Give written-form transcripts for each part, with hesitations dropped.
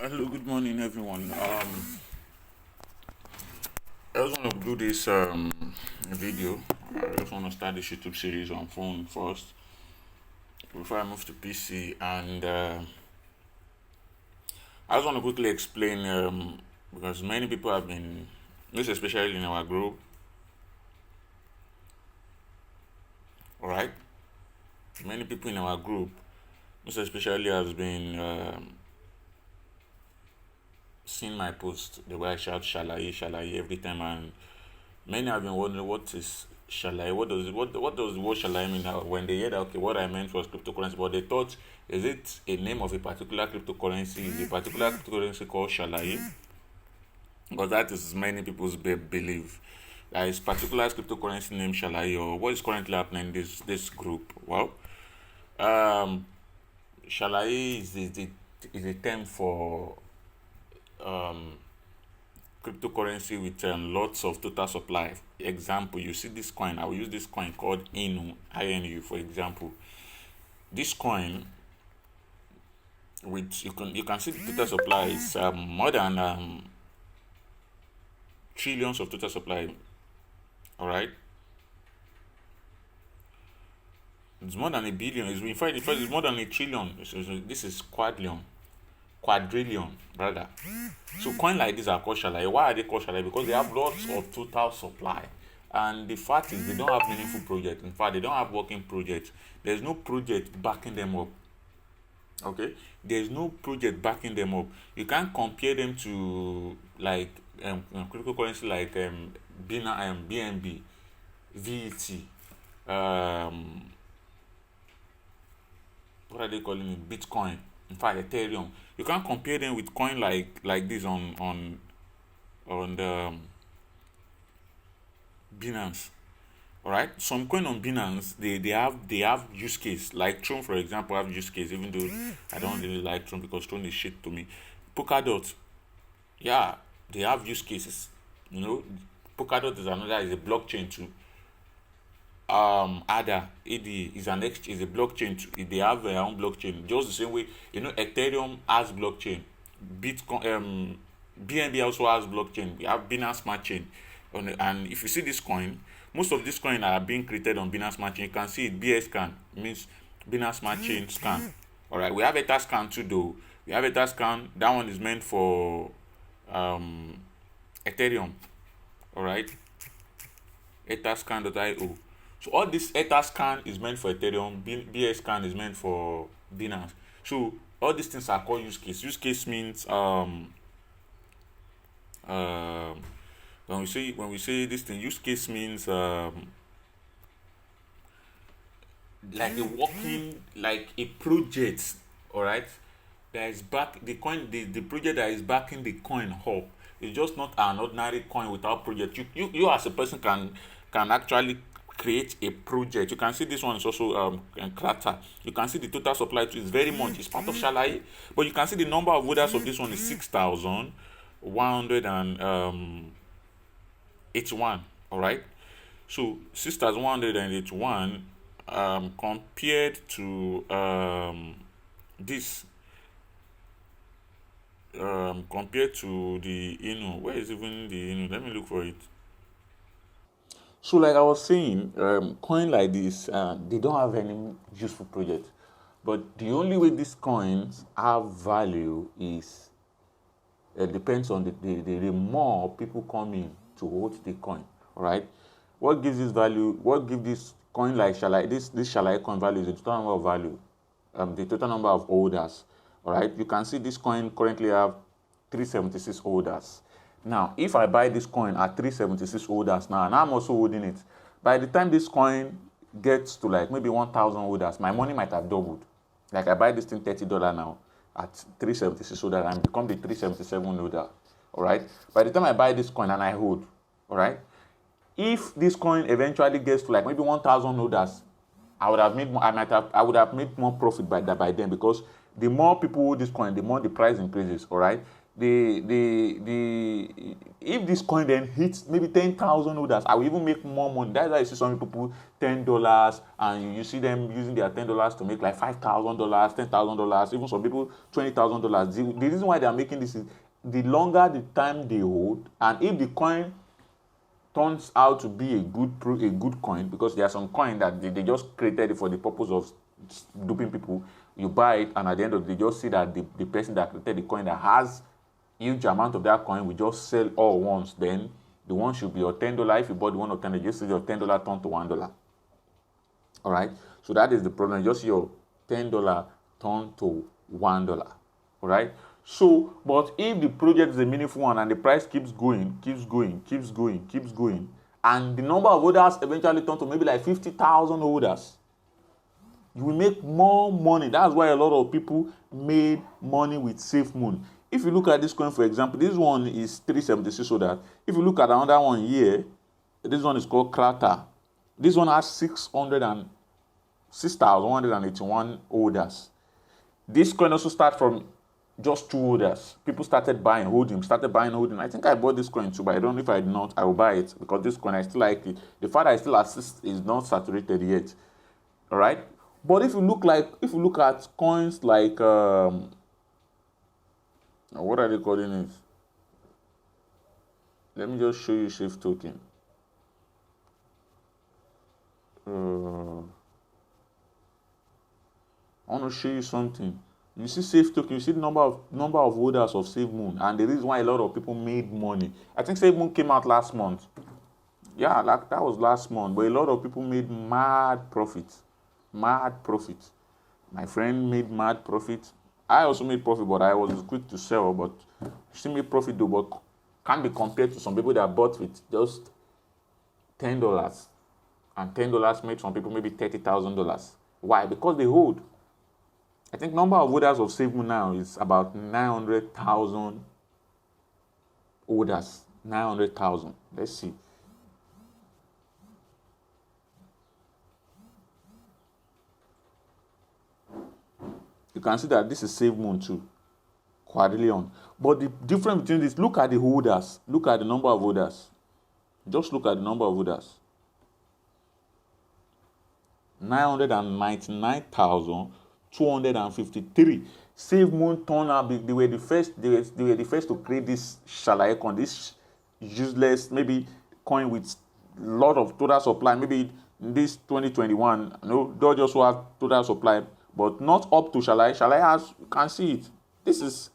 Hello, good morning, everyone. I just want to do this video. I just want to start this YouTube series on phone first before I move to PC, and I just want to quickly explain because many people have been, most especially in our group, all right. Many people in our group, most especially, has been seeing my post the way I shout "Shalaye, Shalaye" every time, and many have been wondering what is Shalaye. What does the word Shalaye mean? Now, when they heard that, okay, what I meant was cryptocurrency, but they thought, is it a name of a particular cryptocurrency? Is a particular cryptocurrency called Shalaye? Because that is many people's belief. There is particular cryptocurrency named Shalaye, or what is currently happening in this group? Well, um, Shalaye is a term for um, cryptocurrency with lots of total supply. Example, you see this coin. I will use this coin called INU, for example. This coin, with you can see the total supply is more than trillions of total supply. All right, it's more than a billion. It's more than a trillion. This is quadrillion, rather. So coin like this are called Shalaye. Why are they called Shalaye? Because they have lots of total supply. And the fact is they don't have meaningful project. In fact, they don't have working projects. There's no project backing them up. Okay? There's no project backing them up. You can't compare them to like cryptocurrency like BNB, VET, um, what are they calling it? Bitcoin. In fact, Ethereum. You can't compare them with coin like this on the Binance. All right. Some coin on Binance they have use case, like Tron, for example, have use case. Even though I don't really like Tron because Tron is shit to me. Polkadot, yeah, they have use cases. You know, Polkadot is a blockchain too. ADA is a blockchain too. They have their own blockchain, just the same way. Ethereum has blockchain. Bitcoin, BNB also has blockchain. We have Binance Smart Chain, and if you see this coin, most of these coins are being created on Binance Smart Chain. You can see it. BScan means Binance Smart Chain scan. All right, we have Etherscan too, though. We have Etherscan. That one is meant for um, Ethereum. All right, Etherscan.io. So all this Etherscan is meant for Ethereum. BScan is meant for Binance. So all these things are called use case. Use case means um when we say this thing, use case means like a working, like a project. All right, that is back the coin, the project that is backing the coin up. It's just not an ordinary coin without project. You as a person can actually create a project. You can see this one is also Krater. You can see the total supply to is very much. It's part of Shalaye, but you can see the number of holders of this one is 6,181. All right, so 6,181 compared to this compared to the where is even the let me look for it. So like I was saying, coin like this, they don't have any useful project, but the only way these coins have value is depends on the more people come in to hold the coin. All right, what gives this value? What gives this coin like Shalaye? This Shalaye coin value is the total number of value, the total number of holders. All right, you can see this coin currently have 376 holders. Now, if I buy this coin at 376 holders now, and I'm also holding it, by the time this coin gets to like maybe 1,000 holders, my money might have doubled. Like I buy this thing $30 now at 376 holders and become the 377 holder. All right. By the time I buy this coin and I hold, all right, if this coin eventually gets to like maybe 1,000 holders, I would have made more profit by then, because the more people hold this coin, the more the price increases. All right, if this coin then hits maybe 10,000 holders, I will even make more money. That's why you see some people put $10, and you see them using their $10 to make like $5,000, $10,000, even some people $20,000. The reason why they are making this is the longer the time they hold, and if the coin turns out to be a good coin, because there are some coin that they just created it for the purpose of duping people. You buy it, and at the end of the day, just see that the person that created the coin that has huge amount of that coin will just sell all once. Then the one should be your $10. If you bought the one of $10, just see your $10 turn to $1. All right. So that is the problem. Just see your $10 turn to $1. All right. So, but if the project is a meaningful one and the price keeps going, and the number of holders eventually turn to maybe like 50,000 holders, you will make more money. That's why a lot of people made money with SafeMoon. If you look at this coin, for example, this one is 376 holders. If you look at another one here, this one is called Krater. This one has 6,181 holders. This coin also starts from just 2 holders. People started buying, holding. I think I bought this coin too, but I don't know if I did not. I will buy it because this coin, I still like it. The fact that I still assist is not saturated yet. All right. But if you look at coins like what are they calling it? Let me just show you Safe token. I want to show you something. You see Safe token, you see the number of holders of SafeMoon, and the reason why a lot of people made money. I think SafeMoon came out last month. Yeah, like that was last month, but a lot of people made mad profit. My friend made mad profit. I also made profit, but I was quick to sell. But she made profit though, but can't be compared to some people that bought with just $10, and $10 made some people maybe $30,000. Why? Because they hold. I think number of holders of SafeMoon now is about 900,000 holders. 900,000. Let's see. You can see that this is SafeMoon too. Quadrillion. But the difference between this, look at the holders. Look at the number of holders. Just look at the number of holders. 999,253. SafeMoon turned out, they were the first to create this SHALAYE coin, this useless maybe coin with a lot of total supply. Maybe in this 2021, they just have total supply, but not up to SHALAYE. SHALAYE has, you can see it. This is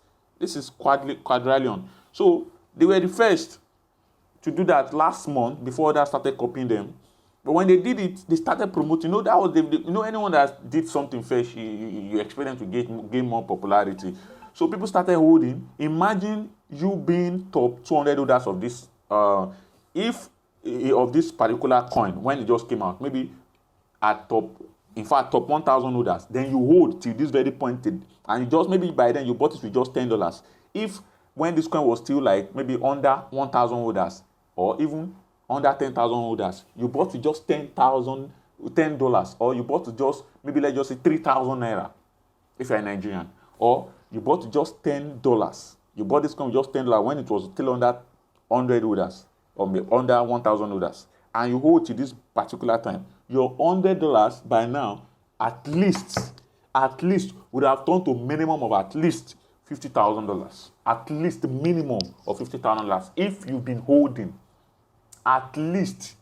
Quadrillion. So they were the first to do that last month before others started copying them. But when they did it, they started promoting. That was anyone that did something first, you expect them to gain more popularity. So people started holding. Imagine you being top 200 holders of this, of this particular coin when it just came out. Maybe at top 1,000 holders. Then you hold till this very point, and you just maybe by then you bought it with just $10. If when this coin was still like maybe under 1,000 holders or even under 10,000 holders, you bought with just $10, or you bought with just maybe let's just say 3,000 naira if you're a Nigerian, or you bought with just $10. You bought this coin with just $10 when it was still under 100 holders or under 1,000 holders, and you hold to this particular time. Your $100 by now at least would have turned to minimum of at least $50,000. At least the minimum of $50,000 if you've been holding. At least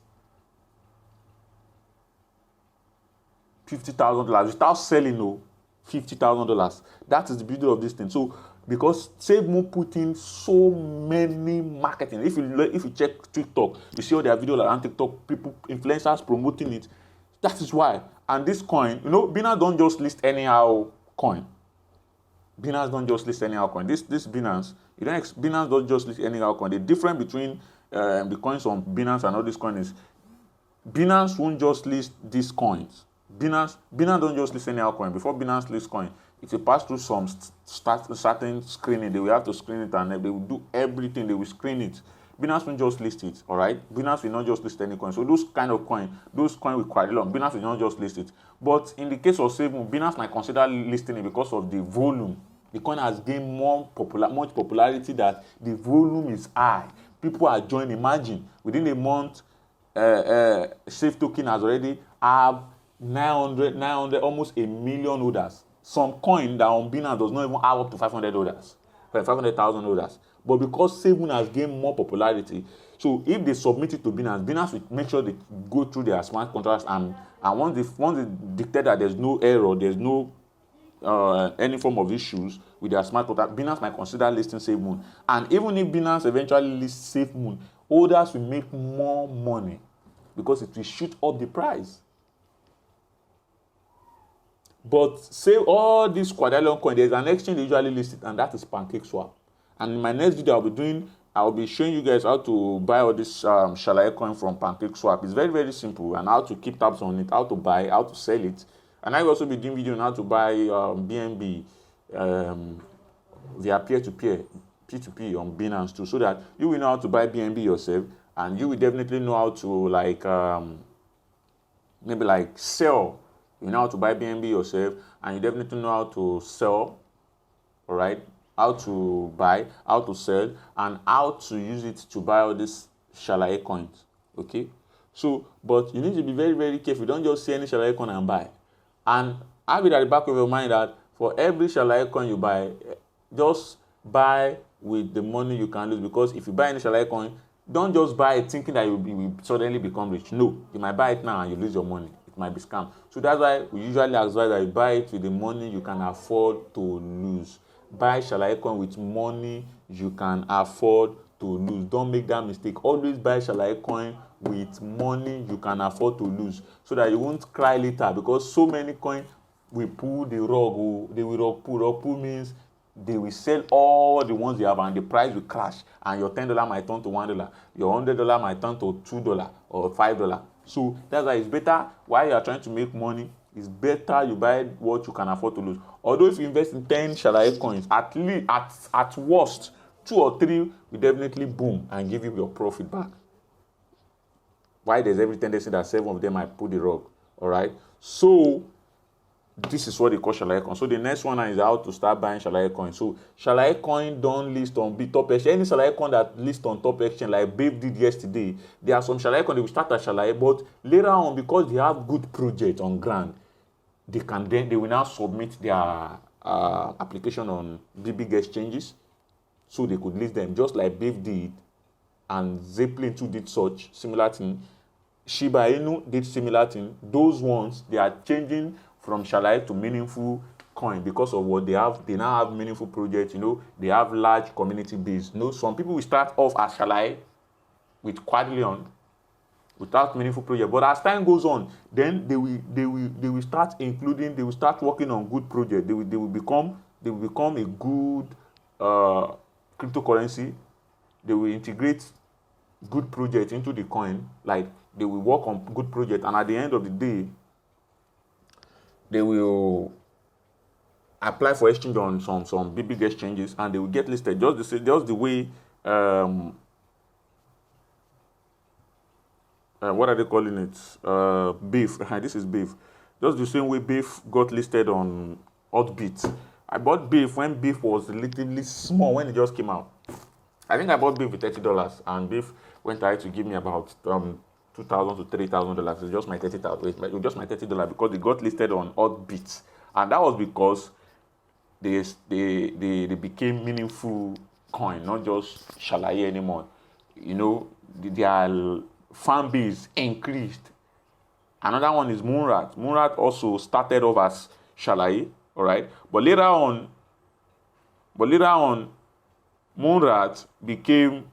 $50,000 without selling $50,000. That is the beauty of this thing. So because SafeMoon put in so many marketing. If you check TikTok, you see all their videos on TikTok, people, influencers promoting it. That is why. And this coin, Binance don't just list anyhow coin. Binance don't just list anyhow coin. This Binance, Binance don't just list anyhow coin. The difference between the coins on Binance and all these coins is Binance won't just list these coins. Binance don't just list anyhow coin. Before Binance lists coin, if you pass through some certain screening, they will have to screen it, and they will do everything. They will screen it. Binance won't just list it, all right? Binance will not just list any coin. So those kind of coin, those coin with Quadrillion, Binance will not just list it. But in the case of SafeMoon, Binance might consider listing it because of the volume The coin has gained much popularity that the volume is high. People are joining. Imagine within a month, Safe token has already have 900, almost a million holders. Some coin that on Binance does not even have up to 500 holders, 500,000 holders. But because SafeMoon has gained more popularity, so if they submit it to Binance, Binance will make sure they go through their smart contracts, and once they detect that there's no error, there's no any form of issues with their smart contract, Binance might consider listing SafeMoon. And even if Binance eventually lists SafeMoon, holders will make more money because it will shoot up the price. But say all these Quadrillion coin, there's an exchange they usually list it, and that is Pancake Swap. And in my next video, I'll be showing you guys how to buy all this SHALAYE coin from Pancake Swap. It's very, very simple, and how to keep tabs on it, how to buy, how to sell it. And I will also be doing video on how to buy BNB via peer-to-peer, P2P on Binance too, so that you will know how to buy BNB yourself, and you will definitely know how to maybe sell. You know how to buy BNB yourself, and you definitely know how to sell, all right? How to buy, how to sell, and how to use it to buy all these SHALAYE coins, okay? So, but you need to be very, very careful. Don't just see any SHALAYE coin and buy. And have it at the back of your mind that for every SHALAYE coin you buy, just buy with the money you can lose. Because if you buy any SHALAYE coin, don't just buy it thinking that you will suddenly become rich. No, you might buy it now and you lose your money. It might be scam. So that's why we usually advise that you buy it with the money you can afford to lose. Buy SHALAYE coin with money you can afford to lose. Don't make that mistake. Always buy SHALAYE coin with money you can afford to lose, so that you won't cry later, because so many coins will pull the rug. They will pull. Rug pull means they will sell all the ones they have, and the price will crash, and your $10 might turn to $1, your $100 might turn to $2 or $5. So that's why it's better, while you are trying to make money, it's better you buy what you can afford to lose. Although if you invest in 10 SHALAYE coins, at least at worst 2 or 3 will definitely boom and give you your profit back. Why there's every tendency that 7 of them might pull the rug. All right. So this is what they call SHALAYE coin. So the next one is how to start buying SHALAYE coin. So SHALAYE coin don't list on top exchange. Any SHALAYE coin that lists on top exchange, like Babe did yesterday, there are some SHALAYE coin they will start as SHALAYE, but later on, because they have good project on ground, they will now submit their application on big exchanges, so they could list them, just like Babe did, and Zeppelin too did such similar thing. Shiba Inu did similar thing. Those ones, they are changing from SHALAYE to meaningful coin because of what they have. They now have meaningful projects. They have large community base. Some people will start off as SHALAYE with Quadrillion without meaningful project, but as time goes on, then they will start including. They will start working on good project. They will become a good cryptocurrency. They will integrate good project into the coin. Like, they will work on good project, and at the end of the day, they will apply for exchange on some big exchanges, and they will get listed just the way what are they calling it? Beef. This is Beef. Just the same way Beef got listed on Hotbit. I bought Beef when Beef was relatively small, when it just came out. I think I bought Beef with $30, and Beef went ahead to give me about $2,000 to $3,000. It's just my $30,000. It was just my $30 because they got listed on Hotbit, and that was because they became meaningful coin, not just SHALAYE anymore. Their fan base increased. Another one is Moonrat. Moonrat also started off as SHALAYE, all right, but later on, Moonrat became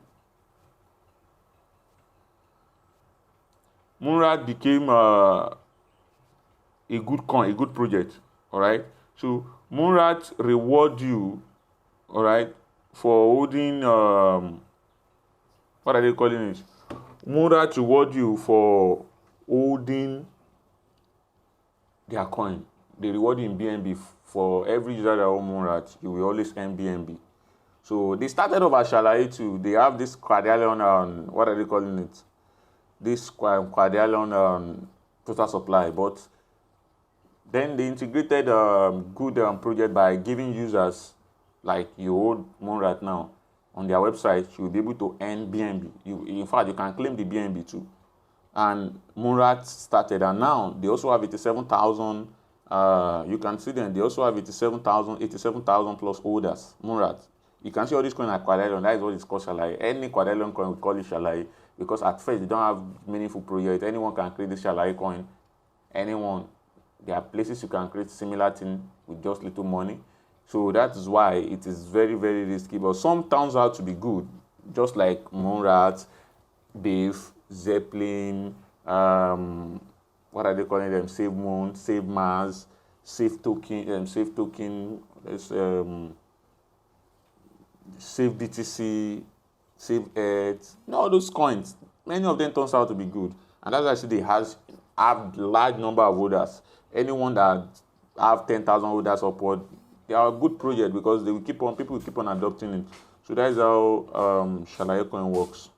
a good coin, a good project, all right. So Moonrat reward you, all right, for holding what are they calling it? Moonrat reward you for holding their coin. They reward you in BNB. For every user that owns Moonrat, you will always earn BNB. So they started off as SHALAYE too. They have this Quardrilion, what are they calling it? This Quardrilion total supply, but then they integrated good project by giving users like you hold Moon right now, on their website, you will be able to earn BNB. In fact, you can claim the BNB too. And Moonrat started, and now they also have 87,000. You can see them. They also have 87,000 plus holders. Moonrat. You can see all these coins like Quadrillion. That is what it's called SHALAYE. Any Quadrillion coin, we call it SHALAYE, because at first they don't have meaningful project. Anyone can create this SHALAYE coin. Anyone. There are places you can create similar thing with just little money. So that is why it is very, very risky. But some turns out to be good, just like Moonrat, Dave, Zeppelin, what are they calling them? SafeMoon, SafeMars, Safe BTC, Safe Earth. All those coins, many of them turns out to be good, and that's actually they have large number of holders. Anyone that have 10,000 holders upward, they are a good project because they will keep on, people will keep on adopting it. So that is how SHALAYE coin works.